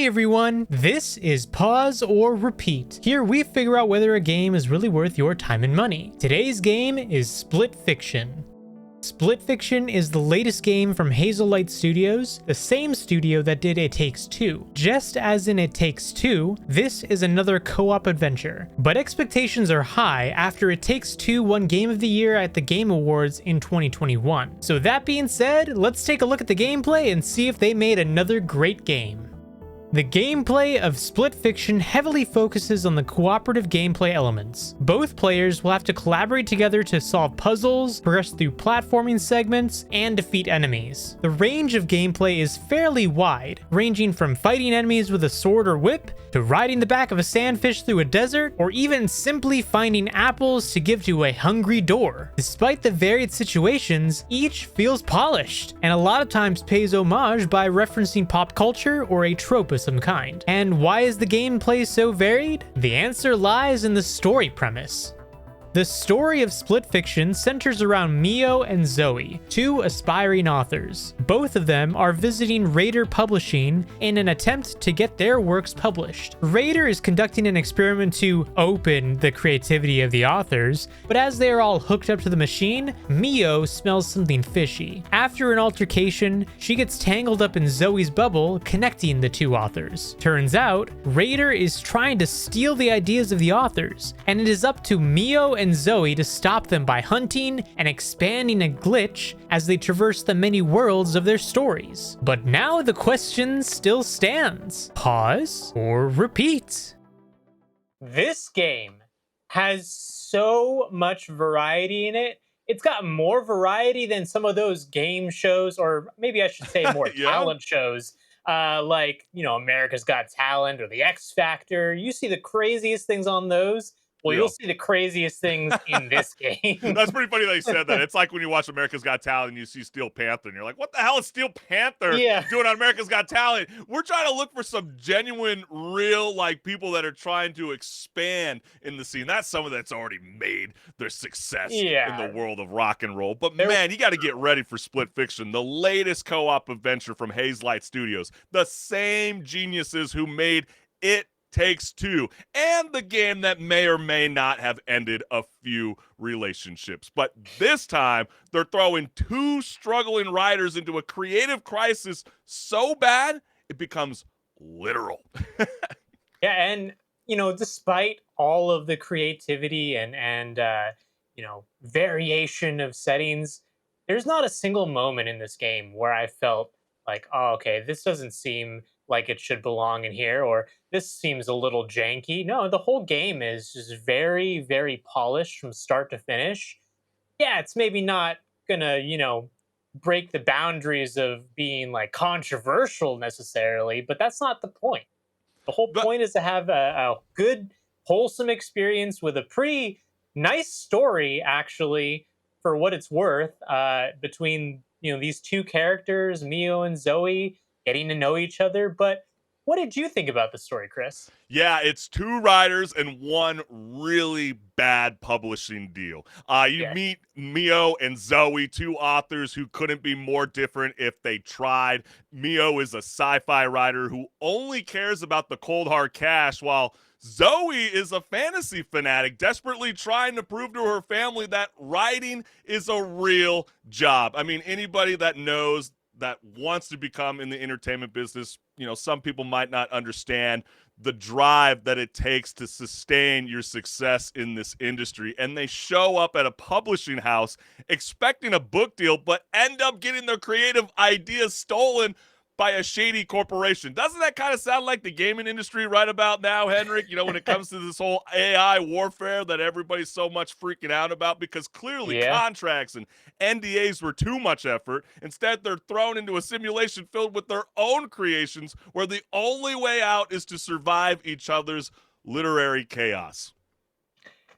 everyone, this is Pause or Repeat. Here we figure out whether a game is really worth your time and money. Today's game is Split Fiction. Split Fiction is the latest game from Hazelight Studios, the same studio that did It Takes Two. Just as in It Takes Two, this is another co-op adventure, but expectations are high after It Takes Two won Game of the Year at the Game Awards in 2021. So that being said, let's take a look at the gameplay and see if they made another great game. The gameplay of Split Fiction heavily focuses on the cooperative gameplay elements. Both players will have to collaborate together to solve puzzles, progress through platforming segments, and defeat enemies. The range of gameplay is fairly wide, ranging from fighting enemies with a sword or whip, to riding the back of a sandfish through a desert, or even simply finding apples to give to a hungry door. Despite the varied situations, each feels polished, and a lot of times pays homage by referencing pop culture or a trope of some kind. And why is the gameplay so varied? The answer lies in the story premise. The story of Split Fiction centers around Mio and Zoe, two aspiring authors. Both of them are visiting Raider Publishing in an attempt to get their works published. Raider is conducting an experiment to open the creativity of the authors, but as they are all hooked up to the machine, Mio smells something fishy. After an altercation, she gets tangled up in Zoe's bubble, connecting the two authors. Turns out, Raider is trying to steal the ideas of the authors, and it is up to Mio and Zoe to stop them by hunting and expanding a glitch as they traverse the many worlds of their stories. But now the question still stands. Pause or repeat? This game has so much variety in it. It's got more variety than some of those game shows, or maybe I should say more Yeah. talent shows, like, America's Got Talent or The X Factor. You see the craziest things on those. Well, Yeah. you'll see the craziest things in this game. That's pretty funny that you said that. It's like when you watch America's Got Talent and you see Steel Panther and you're like, what the hell is Steel Panther doing on America's Got Talent? We're trying to look for some genuine, real, people that are trying to expand in the scene. That's someone that's already made their success in the world of rock and roll. But man, you got to get ready for Split Fiction, the latest co-op adventure from Hazelight Studios, the same geniuses who made It Takes Two, and the game that may or may not have ended a few relationships. But this time, they're throwing two struggling writers into a creative crisis so bad, it becomes literal. Yeah, and, despite all of the creativity and variation of settings, there's not a single moment in this game where I felt like, oh, okay, this doesn't seem like it should belong in here, or this seems a little janky. No, the whole game is just very, very polished from start to finish. Yeah, it's maybe not gonna, break the boundaries of being controversial necessarily, but that's not the point. The whole point is to have a good, wholesome experience with a pretty nice story, actually, for what it's worth, between these two characters, Mio and Zoe, getting to know each other. But what did you think about the story, Chris? Yeah, it's two writers and one really bad publishing deal. You meet Mio and Zoe, two authors who couldn't be more different if they tried. Mio is a sci-fi writer who only cares about the cold hard cash, while Zoe is a fantasy fanatic desperately trying to prove to her family that writing is a real job. I mean, anybody that knows that wants to become in the entertainment business, some people might not understand the drive that it takes to sustain your success in this industry. And they show up at a publishing house expecting a book deal, but end up getting their creative ideas stolen by a shady corporation. Doesn't that kind of sound like the gaming industry right about now, Henrik? When it comes to this whole AI warfare that everybody's so much freaking out about, because clearly contracts and NDAs were too much effort. Instead, they're thrown into a simulation filled with their own creations where the only way out is to survive each other's literary chaos.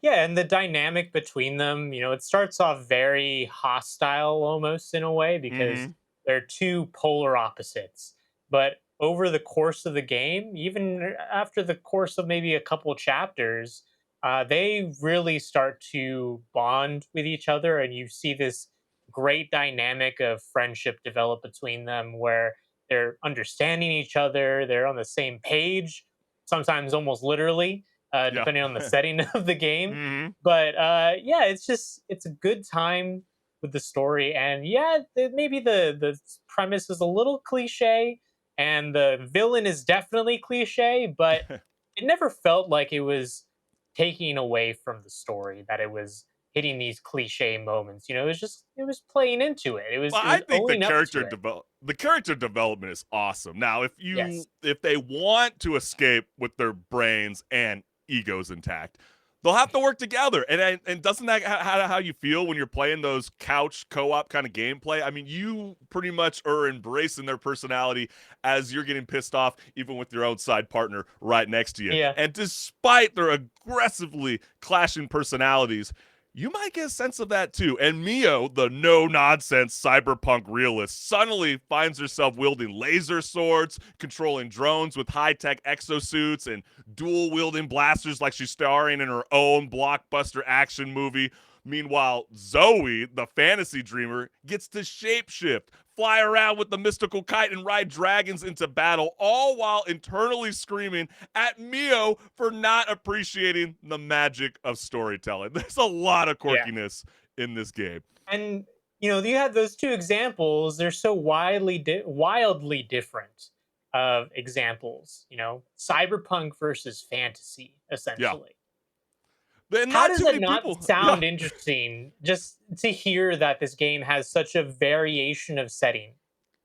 Yeah, and the dynamic between them, it starts off very hostile almost in a way, because they're two polar opposites. But over the course of the game, even after the course of maybe a couple chapters, they really start to bond with each other, and you see this great dynamic of friendship develop between them, where they're understanding each other, they're on the same page, sometimes almost literally, Yeah. depending on the setting of the game. Hmm. But yeah, it's a good time with the story, and yeah, maybe the premise is a little cliche, and the villain is definitely cliche, but it never felt like it was taking away from the story, that it was hitting these cliche moments. You know, it was playing into it. Well, It I was think owning up to it. the character development is awesome. Now, Yes. if they want to escape with their brains and egos intact, they'll have to work together. And doesn't that how you feel when you're playing those couch co-op kind of gameplay? I mean, you pretty much are embracing their personality as you're getting pissed off even with your own side partner right next to you. Yeah. And despite their aggressively clashing personalities, you might get a sense of that too. And Mio, the no nonsense cyberpunk realist, suddenly finds herself wielding laser swords, controlling drones with high tech exosuits, and dual wielding blasters like she's starring in her own blockbuster action movie. Meanwhile, Zoe, the fantasy dreamer, gets to shapeshift, fly around with the mystical kite, and ride dragons into battle, all while internally screaming at Mio for not appreciating the magic of storytelling. There's a lot of Yeah. quirkiness in this game. And you have those two examples. They're so wildly different of examples. Cyberpunk versus fantasy, Yeah. essentially. And How not does too it many not people. Yeah. sound interesting just to hear that this game has such a variation of setting?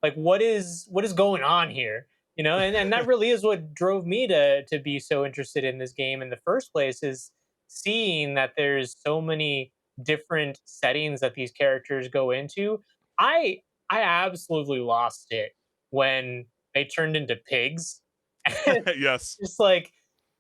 Like what is going on here? And that really is what drove me to be so interested in this game in the first place, is seeing that there's so many different settings that these characters go into. I absolutely lost it when they turned into pigs. Yes. Just like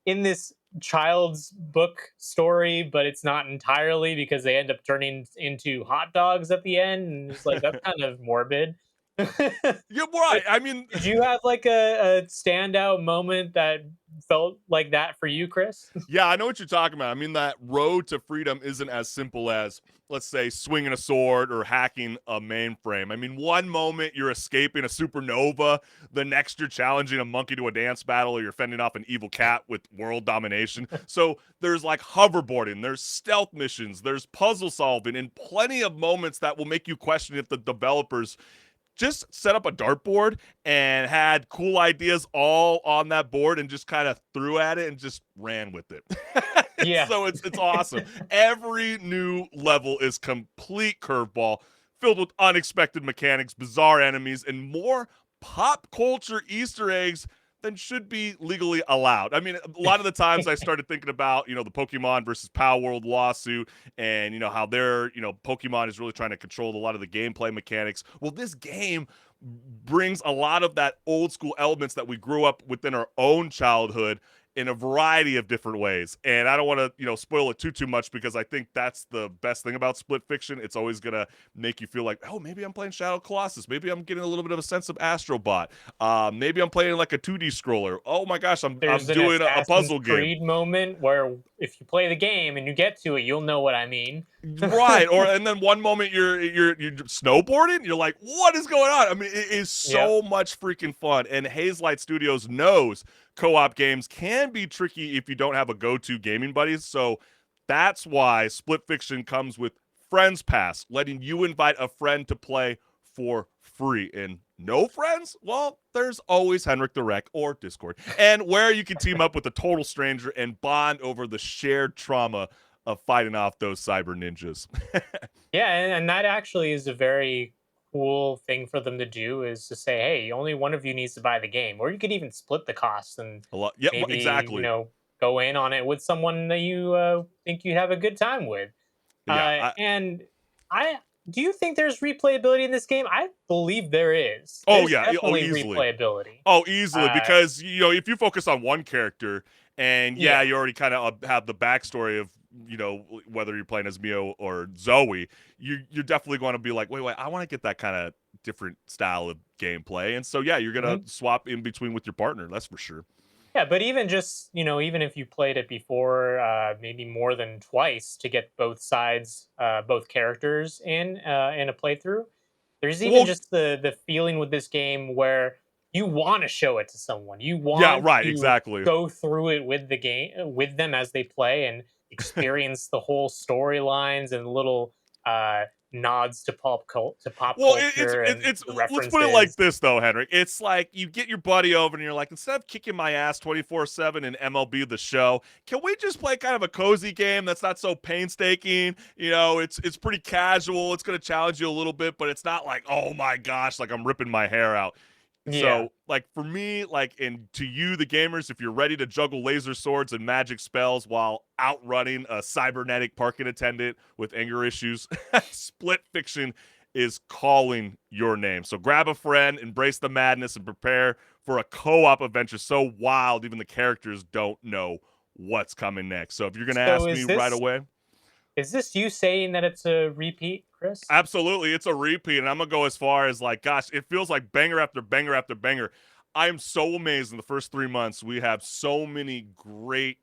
in this child's book story, but it's not entirely, because they end up turning into hot dogs at the end, and it's like that's kind of morbid. You're But right. I mean, did you have like a standout moment that felt like that for you, Chris? yeah, I know what you're talking about. I mean, that road to freedom isn't as simple as, let's say, swinging a sword or hacking a mainframe. I mean, one moment you're escaping a supernova, the next you're challenging a monkey to a dance battle, or you're fending off an evil cat with world domination. So there's like hoverboarding, there's stealth missions, there's puzzle solving, and plenty of moments that will make you question if the developers just set up a dartboard and had cool ideas all on that board and just kind of threw at it and just ran with it. Yeah. So it's awesome. Every new level is complete curveball, filled with unexpected mechanics, bizarre enemies, and more pop culture Easter eggs than should be legally allowed. I mean, a lot of the times I started thinking about, the Pokemon versus Power World lawsuit, and how Pokemon is really trying to control a lot of the gameplay mechanics. Well, this game brings a lot of that old school elements that we grew up within our own childhood in a variety of different ways. And I don't want to, spoil it too much, because I think that's the best thing about Split Fiction. It's always going to make you feel like, oh, maybe I'm playing Shadow Colossus. Maybe I'm getting a little bit of a sense of Astrobot. Maybe I'm playing like a 2D scroller. Oh my gosh, I'm There's an doing a Assassin's puzzle game. Creed moment where if you play the game and you get to it, you'll know what I mean. Right. And then one moment you're snowboarding, you're like, what is going on? I mean, it is Yeah. so much freaking fun. And Hazelight Studios knows co-op games can be tricky if you don't have a go-to gaming buddy. So that's why Split Fiction comes with Friends Pass, letting you invite a friend to play for free. And no friends? Well, there's always Henrik the Wreck or Discord, and where you can team up with a total stranger and bond over the shared trauma of fighting off those cyber ninjas. Yeah, and that actually is a very cool thing for them to do, is to say, hey, only one of you needs to buy the game, or you could even split the costs and A lot. Yeah, maybe exactly. go in on it with someone that you think you'd have a good time with. Yeah. And I do you think there's replayability in this game? I believe there is. Oh There's yeah. Oh, definitely easily. replayability. Oh, easily, Uh, because if you focus on one character, and yeah, yeah, you already kind of have the backstory of whether you're playing as Mio or Zoe, you're definitely going to be like, wait, I want to get that kind of different style of gameplay, and so yeah, you're gonna mhm. swap in between with your partner. That's for sure. Yeah, but even just, even if you played it before, maybe more than twice to get both sides, both characters in a playthrough, there's even Well, just the feeling with this game where you want to show it to someone. You Yeah, want right, to exactly. go through it with the game with them as they play and experience the whole storylines and little uh nods to pop Well, culture and it's the let's put it like references. this though, Henry. It's like you get your buddy over and you're like, instead of kicking my ass 24/7 in MLB The Show, can we just play kind of a cozy game that's not so painstaking? You know, it's pretty casual. It's going to challenge you a little bit, but it's not like, oh my gosh, like I'm ripping my hair out. Yeah. So, like for me, like and to you, the gamers, if you're ready to juggle laser swords and magic spells while outrunning a cybernetic parking attendant with anger issues, Split Fiction is calling your name. So grab a friend, embrace the madness, and prepare for a co-op adventure so wild even the characters don't know what's coming next. So if you're gonna So ask me right away, is this you saying that it's a repeat, Chris? absolutely, it's a repeat, and I'm gonna go as far as like, gosh, it feels like banger after banger after banger. I am so amazed in the first 3 months we have so many great,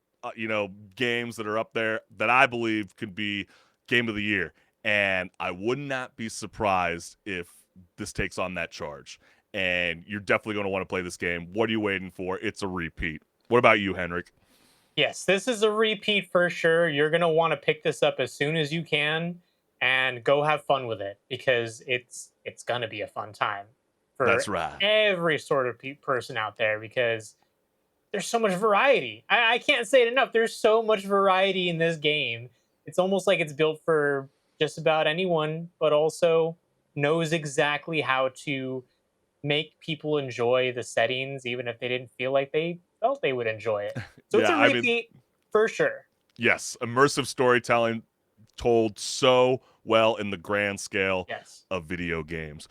games that are up there that I believe could be game of the year, and I would not be surprised if this takes on that charge. And you're definitely going to want to play this game. What are you waiting for? It's a repeat. What about you, Henrik? Yes, this is a repeat for sure. You're going to want to pick this up as soon as you can and go have fun with it because it's going to be a fun time for That's right. every sort of person out there because there's so much variety. I can't say it enough. There's so much variety in this game. It's almost like it's built for just about anyone, but also knows exactly how to make people enjoy the settings, even if they didn't feel like they felt they would enjoy it. So it's Yeah, a I mean, repeat for sure. yes, immersive storytelling told so well in the grand scale Yes. of video games.